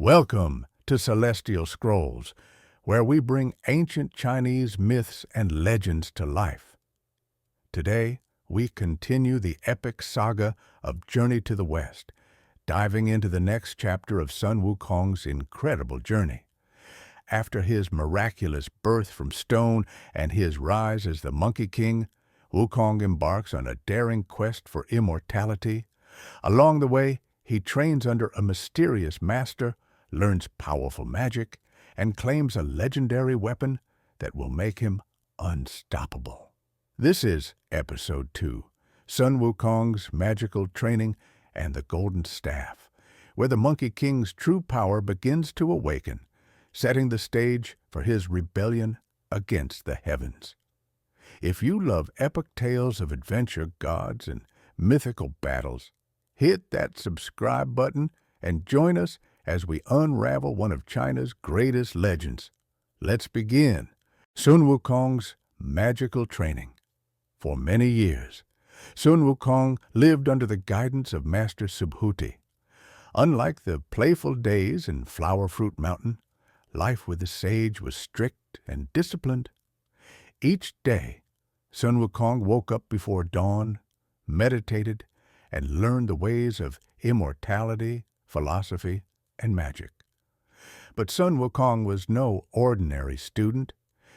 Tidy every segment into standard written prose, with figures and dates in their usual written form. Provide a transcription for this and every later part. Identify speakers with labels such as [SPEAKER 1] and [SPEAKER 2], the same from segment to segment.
[SPEAKER 1] Welcome to Celestial Scrolls, where we bring ancient Chinese myths and legends to life. Today, we continue the epic saga of Journey to the West, diving into the next chapter of Sun Wukong's incredible journey. After his miraculous birth from stone and his rise as the Monkey King, Wukong embarks on a daring quest for immortality. Along the way, he trains under a mysterious master, learns powerful magic, and claims a legendary weapon that will make him unstoppable. This is Episode 2, Sun Wukong's Magical Training and the Golden Staff, where the Monkey King's true power begins to awaken, setting the stage for his rebellion against the heavens. If you love epic tales of adventure, gods, and mythical battles, hit that subscribe button and join us as we unravel one of China's greatest legends. Let's begin. Sun Wukong's magical training. For many years, Sun Wukong lived under the guidance of Master Subhuti. Unlike the playful days in Flower Fruit Mountain, life with the sage was strict and disciplined. Each day, Sun Wukong woke up before dawn, meditated, and learned the ways of immortality, philosophy, and magic. But Sun Wukong was no ordinary student.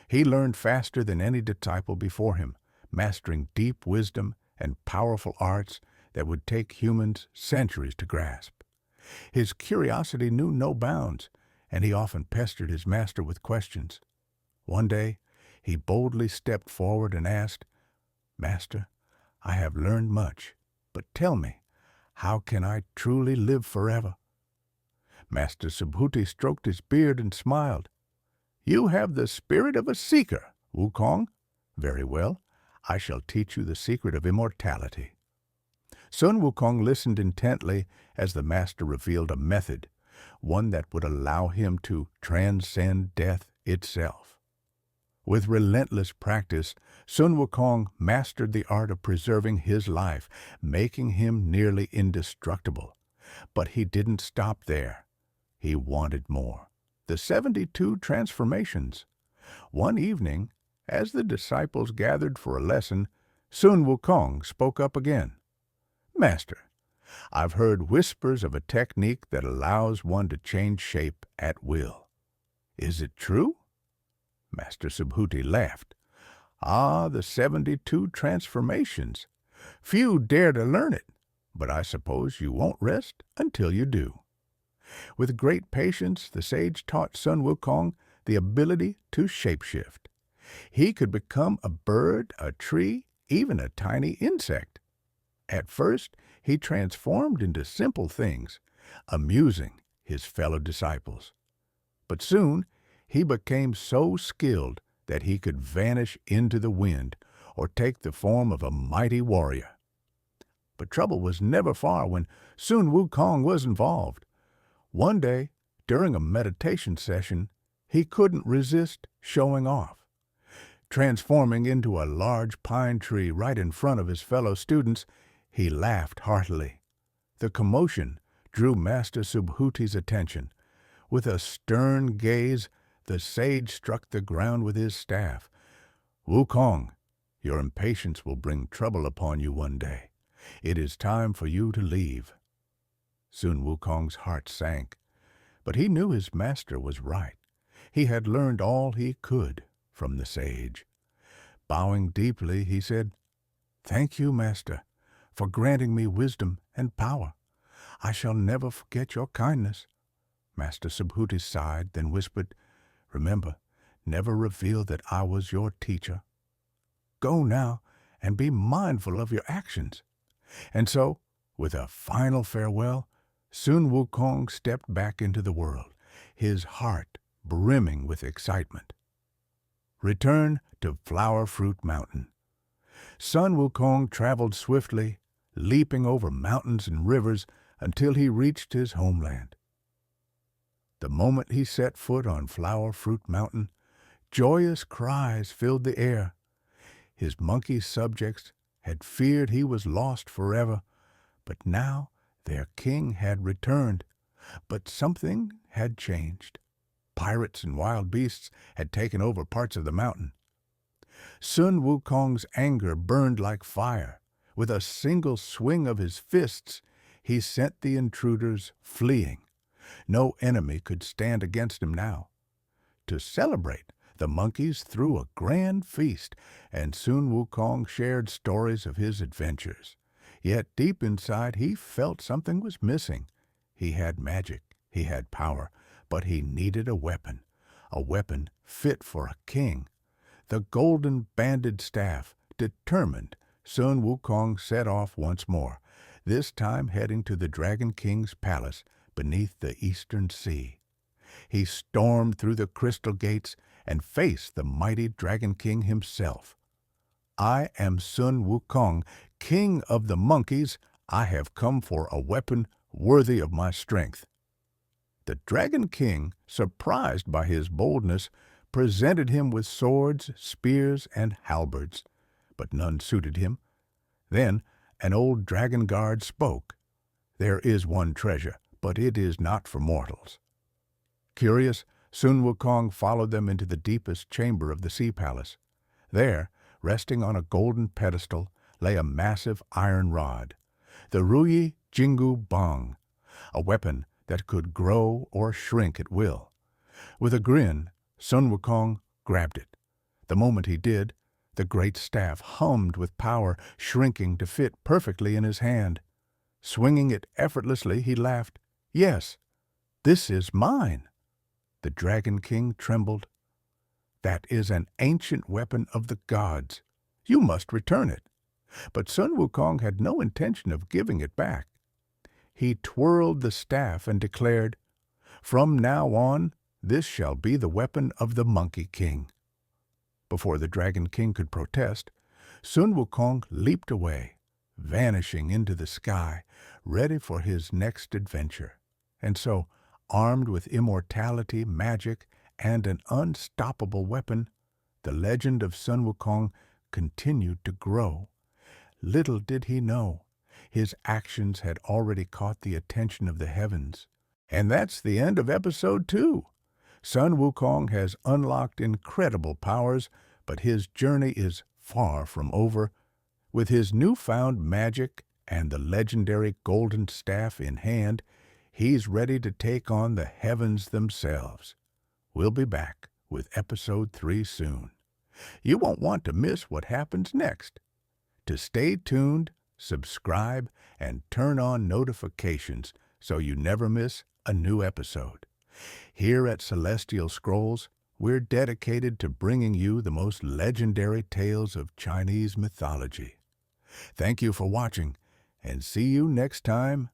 [SPEAKER 1] He learned faster than any disciple before him, mastering deep wisdom and powerful arts that would take humans centuries to grasp. His curiosity knew no bounds, and he often pestered his master with questions. One day, he boldly stepped forward and asked, "Master, I have learned much, but tell me, how can I truly live forever?" Master Subhuti stroked his beard and smiled. "You have the spirit of a seeker, Wukong. Very well, I shall teach you the secret of immortality." Sun Wukong listened intently as the master revealed a method, one that would allow him to transcend death itself. With relentless practice, Sun Wukong mastered the art of preserving his life, making him nearly indestructible. But he didn't stop there. He wanted more. The 72 transformations. One evening, as the disciples gathered for a lesson, Sun Wukong spoke up again. "Master, I've heard whispers of a technique that allows one to change shape at will. Is it true?" Master Subhuti laughed. "Ah, the 72 transformations. Few dare to learn it, but I suppose you won't rest until you do." With great patience, the sage taught Sun Wukong the ability to shapeshift. He could become a bird, a tree, even a tiny insect. At first, he transformed into simple things, amusing his fellow disciples. But soon, he became so skilled that he could vanish into the wind or take the form of a mighty warrior. But trouble was never far when Sun Wukong was involved. One day, during a meditation session, he couldn't resist showing off. Transforming into a large pine tree right in front of his fellow students, he laughed heartily. The commotion drew Master Subhuti's attention. With a stern gaze, the sage struck the ground with his staff. "Wukong, your impatience will bring trouble upon you one day. It is time for you to leave." Sun Wukong's heart sank, but he knew his master was right. He had learned all he could from the sage. Bowing deeply, he said, "Thank you, Master, for granting me wisdom and power. I shall never forget your kindness." Master Subhuti sighed, then whispered, "Remember, never reveal that I was your teacher. Go now and be mindful of your actions." And so, with a final farewell, Sun Wukong stepped back into the world, his heart brimming with excitement. Return to Flower Fruit Mountain. Sun Wukong traveled swiftly, leaping over mountains and rivers until he reached his homeland. The moment he set foot on Flower Fruit Mountain, joyous cries filled the air. His monkey subjects had feared he was lost forever, but now their king had returned. But something had changed. Pirates and wild beasts had taken over parts of the mountain. Sun Wukong's anger burned like fire. With a single swing of his fists, he sent the intruders fleeing. No enemy could stand against him now. To celebrate, the monkeys threw a grand feast, and Sun Wukong shared stories of his adventures. Yet deep inside he felt something was missing. He had magic, he had power, but he needed a weapon fit for a king. The golden banded staff, determined, Sun Wukong set off once more, this time heading to the Dragon King's palace beneath the eastern sea. He stormed through the crystal gates and faced the mighty Dragon King himself. "I am Sun Wukong, king of the monkeys. I have come for a weapon worthy of my strength." The Dragon King, surprised by his boldness, presented him with swords, spears, and halberds, but none suited him. Then an old dragon guard spoke. "There is one treasure, but it is not for mortals." Curious, Sun Wukong followed them into the deepest chamber of the sea palace. There, resting on a golden pedestal, lay a massive iron rod, the Ruyi Jingu Bang, a weapon that could grow or shrink at will. With a grin, Sun Wukong grabbed it. The moment he did, the great staff hummed with power, shrinking to fit perfectly in his hand. Swinging it effortlessly, he laughed. "Yes, this is mine." The Dragon King trembled. "That is an ancient weapon of the gods. You must return it." But Sun Wukong had no intention of giving it back. He twirled the staff and declared, "From now on, this shall be the weapon of the Monkey King." Before the Dragon King could protest, Sun Wukong leaped away, vanishing into the sky, ready for his next adventure. And so, armed with immortality, magic, and an unstoppable weapon, the legend of Sun Wukong continued to grow. Little did he know, his actions had already caught the attention of the heavens. And that's the end of episode 2. Sun Wukong has unlocked incredible powers, but his journey is far from over. With his newfound magic and the legendary golden staff in hand, he's ready to take on the heavens themselves. We'll be back with episode 3 soon. You won't want to miss what happens next. To stay tuned, subscribe, and turn on notifications so you never miss a new episode. Here at Celestial Scrolls, we're dedicated to bringing you the most legendary tales of Chinese mythology. Thank you for watching, and see you next time